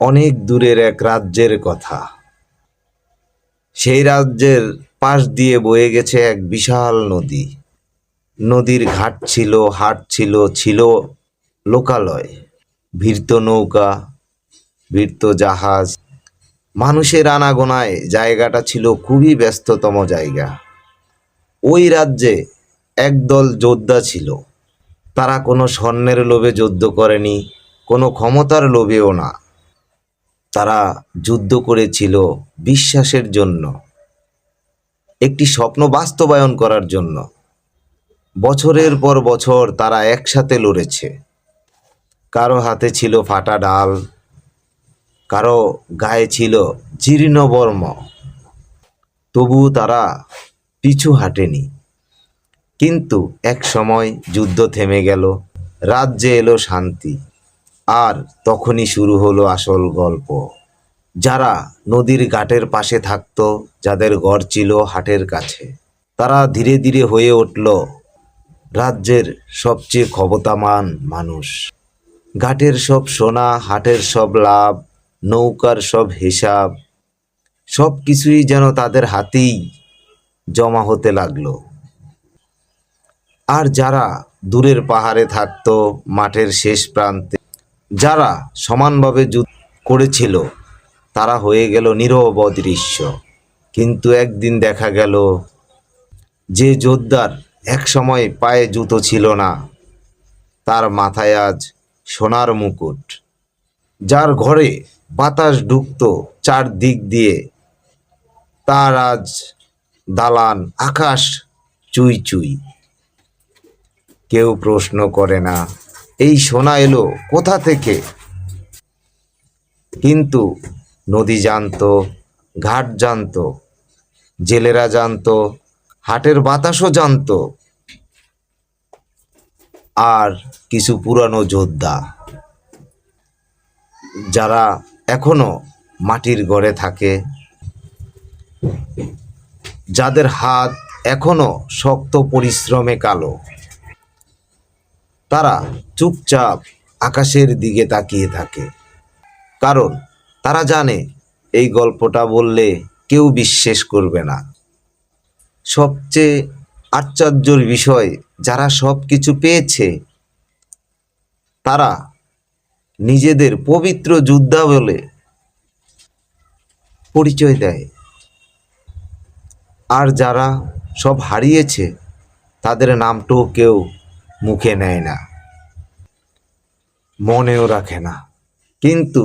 অনেক দূরের এক রাজ্যের কথা। সেই রাজ্যের পাশ দিয়ে বয়ে গেছে এক বিশাল নদী। নদীর ঘাট ছিল, হাট ছিল, ছিল লোকালয়, ভিড়ত নৌকা, ভিড়ত জাহাজ, মানুষের আনাগোনায় জায়গাটা ছিল খুবই ব্যস্ততম জায়গা। ওই রাজ্যে একদল যোদ্ধা ছিল। তারা কোনো স্বর্ণের লোভে যুদ্ধ করেনি, কোনো ক্ষমতার লোভেও না। তারা যুদ্ধ করেছিল বিশ্বাসের জন্য, একটি স্বপ্ন বাস্তবায়ন করার জন্য। বছরের পর বছর তারা একসাথে লড়েছে। কারো হাতে ছিল ফাটা ডাল, কারো গায়ে ছিল জীর্ণ বর্ম, তবুও তারা পিছু হাঁটেনি। কিন্তু এক সময় যুদ্ধ থেমে গেল, রাজ্যে এলো শান্তি। আর তখনই শুরু হলো আসল গল্প। যারা নদীর ঘাটের পাশে থাকতো, যাদের ঘর ছিল হাটের কাছে, তারা ধীরে ধীরে হয়ে উঠল রাজ্যের সবচেয়ে ক্ষমতামান মানুষ। ঘাটের সব সোনা, হাটের সব লাভ, নৌকার সব হিসাব, সব কিছুই যেন তাদের হাতেই জমা হতে লাগলো। আর যারা দূরের পাহাড়ে থাকতো, মাঠের শেষ প্রান্তে, যারা সমানভাবে যুদ্ধ করেছিল, তারা হয়ে গেল নীরব অদৃশ্য। কিন্তু একদিন দেখা গেল, যে যোদ্ধার এক সময় পায়ে জুতো ছিল না, তার মাথায় আজ সোনার মুকুট। যার ঘরে বাতাস ঢুকতো চারদিক দিয়ে, তার আজ দালান আকাশ চুই চুই। কেউ প্রশ্ন করে না এই সোনা এলো কোথা থেকে, কিন্তু নদী জানতো, ঘাট জানতো, জেলেরা জানতো, হাটের বাতাসও জানতো, আর কিছু পুরানো যোদ্ধা যারা এখনো মাটির ঘরে থাকে, যাদের হাত এখনো শক্ত পরিশ্রমে কালো, তারা চুপচাপ আকাশের দিকে তাকিয়ে থাকে। কারণ তারা জানে এই গল্পটা বললে কেউ বিশ্বাস করবে না। সবচেয়ে আশ্চর্যের বিষয়, যারা সব কিছু পেয়েছে, তারা নিজেদের পবিত্র যোদ্ধা বলে পরিচয় দেয়। আর যারা সব হারিয়েছে, তাদের নামটাও কেউ মুখে নেয় না, মনেও রাখে না। কিন্তু